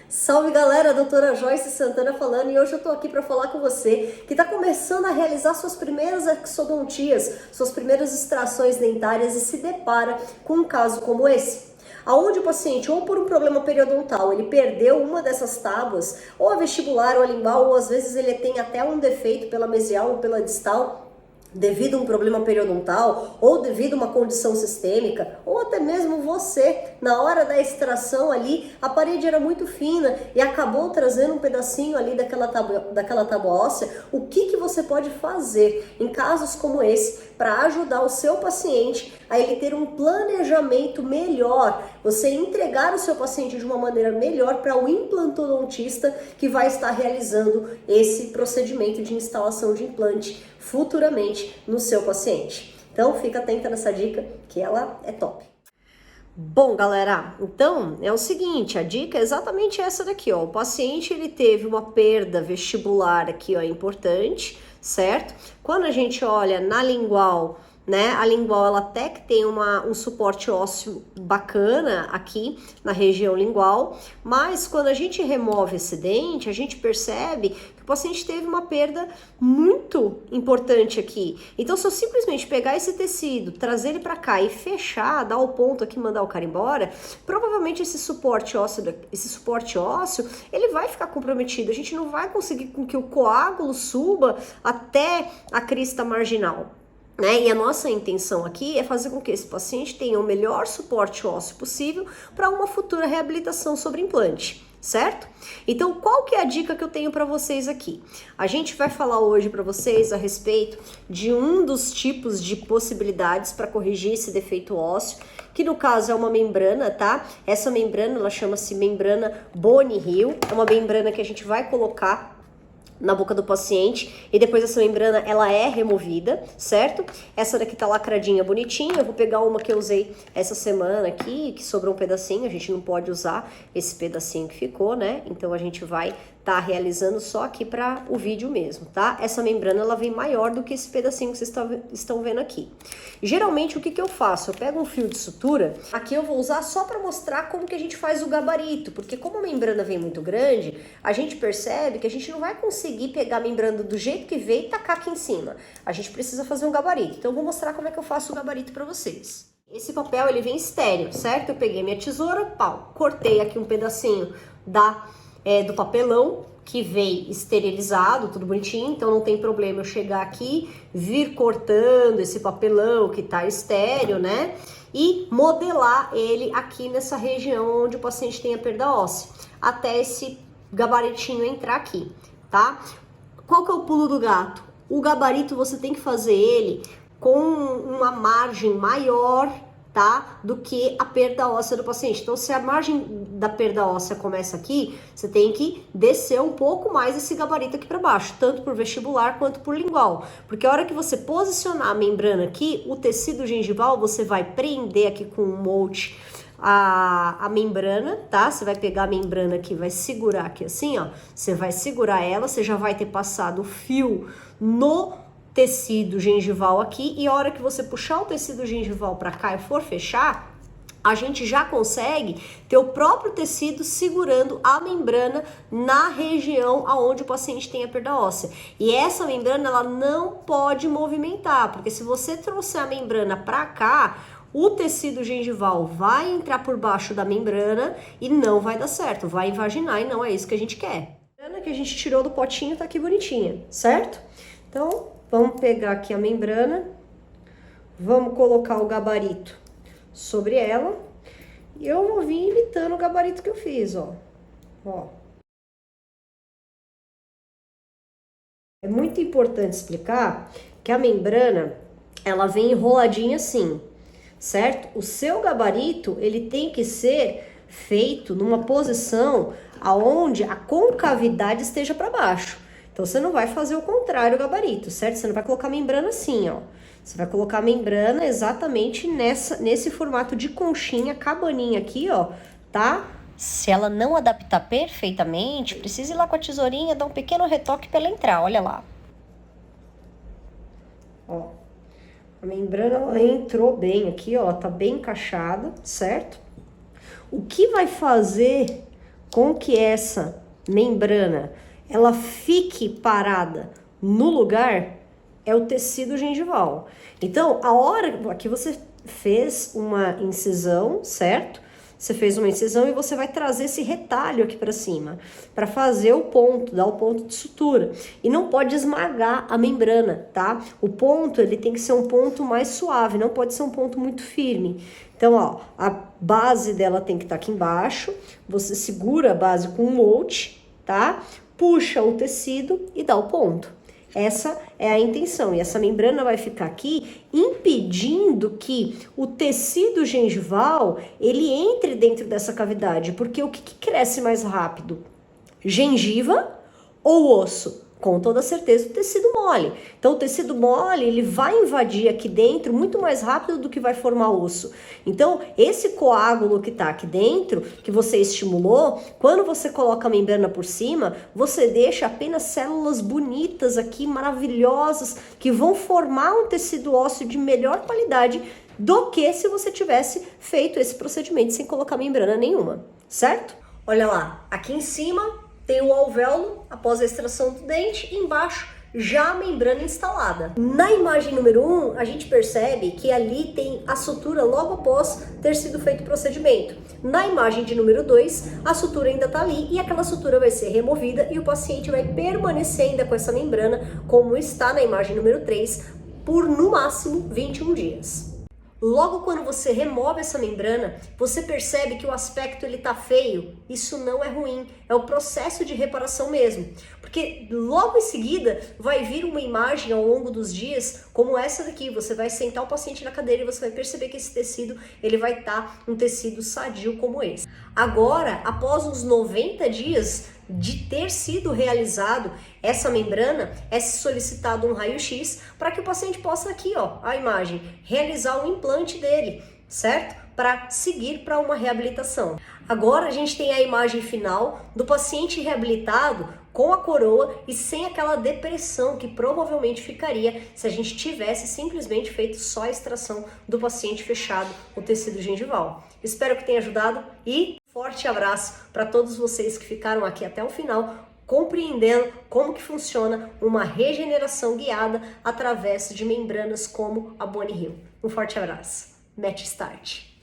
Salve galera, doutora Joyce Santana falando e hoje eu tô aqui para falar com você que está começando a realizar suas primeiras exodontias, suas primeiras extrações dentárias e se depara com um caso como esse. Aonde o paciente, ou por um problema periodontal, ele perdeu uma dessas tábuas, ou a vestibular ou a lingual, ou às vezes ele tem até um defeito pela mesial ou pela distal, devido a um problema periodontal, ou devido a uma condição sistêmica, ou até mesmo você, na hora da extração ali, a parede era muito fina e acabou trazendo um pedacinho ali daquela tábua óssea. O que você pode fazer em casos como esse para ajudar o seu paciente a ele ter um planejamento melhor, você entregar o seu paciente de uma maneira melhor para o implantodontista que vai estar realizando esse procedimento de instalação de implante futuramente no seu paciente. Então fica atenta nessa dica que ela é top. Bom, galera, então é o seguinte, a dica é exatamente essa daqui, ó. O paciente ele teve uma perda vestibular aqui, ó, importante, certo? Quando a gente olha na lingual, né, a lingual ela até que tem um suporte ósseo bacana aqui na região lingual, mas quando a gente remove esse dente, a gente percebe que o paciente teve uma perda muito importante aqui. Então, se eu simplesmente pegar esse tecido, trazer ele para cá e fechar, dar o ponto aqui e mandar o cara embora, provavelmente esse suporte ósseo, ele vai ficar comprometido. A gente não vai conseguir com que o coágulo suba até a crista marginal. Né? E a nossa intenção aqui é fazer com que esse paciente tenha o melhor suporte ósseo possível para uma futura reabilitação sobre implante, certo? Então, qual que é a dica que eu tenho para vocês aqui? A gente vai falar hoje para vocês a respeito de um dos tipos de possibilidades para corrigir esse defeito ósseo, que no caso é uma membrana, tá? Essa membrana, ela chama-se membrana Bone Hill, é uma membrana que a gente vai colocar na boca do paciente e depois essa membrana ela é removida, certo? Essa daqui tá lacradinha, bonitinha. Eu vou pegar uma que eu usei essa semana aqui, que sobrou um pedacinho, a gente não pode usar esse pedacinho que ficou, né? Então a gente vai tá realizando só aqui para o vídeo mesmo, tá? Essa membrana ela vem maior do que esse pedacinho que vocês estão vendo aqui. Geralmente o que eu faço? Eu pego um fio de sutura, aqui eu vou usar só para mostrar como que a gente faz o gabarito, porque como a membrana vem muito grande, a gente percebe que a gente não vai conseguir pegar a membrana do jeito que veio e tacar aqui em cima. A gente precisa fazer um gabarito. Então eu vou mostrar como é que eu faço o gabarito para vocês. Esse papel ele vem estéreo, certo? Eu peguei minha tesoura, pau, cortei aqui um pedacinho do papelão que veio esterilizado, tudo bonitinho, então não tem problema eu chegar aqui, vir cortando esse papelão que tá estéreo, né? E modelar ele aqui nessa região onde o paciente tem a perda óssea, até esse gabaritinho entrar aqui, tá? Qual que é o pulo do gato? O gabarito você tem que fazer ele com uma margem maior, tá? Do que a perda óssea do paciente. Então, se a margem da perda óssea começa aqui, você tem que descer um pouco mais esse gabarito aqui para baixo, tanto por vestibular quanto por lingual. Porque a hora que você posicionar a membrana aqui, o tecido gengival, você vai prender aqui com um molde a membrana, tá? Você vai pegar a membrana aqui, vai segurar aqui assim, ó. Você vai segurar ela, você já vai ter passado o fio no tecido gengival aqui, e a hora que você puxar o tecido gengival para cá e for fechar, a gente já consegue ter o próprio tecido segurando a membrana na região aonde o paciente tem a perda óssea. E essa membrana, ela não pode movimentar, porque se você trouxer a membrana para cá, o tecido gengival vai entrar por baixo da membrana e não vai dar certo, vai invaginar e não é isso que a gente quer. A membrana que a gente tirou do potinho tá aqui bonitinha, certo? Então, vamos pegar aqui a membrana, vamos colocar o gabarito sobre ela e eu vou vir imitando o gabarito que eu fiz, ó. É muito importante explicar que a membrana, ela vem enroladinha assim, certo? O seu gabarito, ele tem que ser feito numa posição aonde a concavidade esteja para baixo. Então, você não vai fazer o contrário do gabarito, certo? Você não vai colocar a membrana assim, ó. Você vai colocar a membrana exatamente nesse formato de conchinha, cabaninha aqui, ó, tá? Se ela não adaptar perfeitamente, precisa ir lá com a tesourinha, dar um pequeno retoque para ela entrar, olha lá. Ó, a membrana ela entrou bem aqui, ó, tá bem encaixada, certo? O que vai fazer com que essa membrana ela fique parada no lugar é o tecido gengival. Então, a hora que você fez uma incisão, certo? Você fez uma incisão e você vai trazer esse retalho aqui para cima, para fazer o ponto, dar o ponto de sutura. E não pode esmagar a membrana, tá? O ponto, ele tem que ser um ponto mais suave, não pode ser um ponto muito firme. Então, ó, a base dela tem que estar aqui embaixo, você segura a base com um molde, tá? Puxa o tecido e dá o ponto. Essa é a intenção, e essa membrana vai ficar aqui impedindo que o tecido gengival ele entre dentro dessa cavidade, porque o que cresce mais rápido? Gengiva ou osso? Com toda certeza o tecido mole. Então o tecido mole ele vai invadir aqui dentro muito mais rápido do que vai formar osso. Então esse coágulo que está aqui dentro, que você estimulou, quando você coloca a membrana por cima, você deixa apenas células bonitas aqui, maravilhosas, que vão formar um tecido ósseo de melhor qualidade do que se você tivesse feito esse procedimento sem colocar membrana nenhuma, certo? Olha lá, aqui em cima tem o alvéolo após a extração do dente e embaixo já a membrana instalada. Na imagem número 1, a gente percebe que ali tem a sutura logo após ter sido feito o procedimento. Na imagem de número 2, a sutura ainda está ali e aquela sutura vai ser removida e o paciente vai permanecer ainda com essa membrana, como está na imagem número 3, por no máximo 21 dias. Logo quando você remove essa membrana, você percebe que o aspecto ele tá feio. Isso não é ruim, é o processo de reparação mesmo. Porque logo em seguida vai vir uma imagem ao longo dos dias como essa daqui. Você vai sentar o paciente na cadeira e você vai perceber que esse tecido ele vai estar um tecido sadio como esse. Agora, após uns 90 dias de ter sido realizado essa membrana, é solicitado um raio-x para que o paciente possa aqui, ó, a imagem, realizar o implante dele, certo? Para seguir para uma reabilitação. Agora a gente tem a imagem final do paciente reabilitado com a coroa e sem aquela depressão que provavelmente ficaria se a gente tivesse simplesmente feito só a extração do paciente fechado o tecido gengival. Espero que tenha ajudado e forte abraço para todos vocês que ficaram aqui até o final, compreendendo como que funciona uma regeneração guiada através de membranas como a Bone Heal. Um forte abraço. Match Start.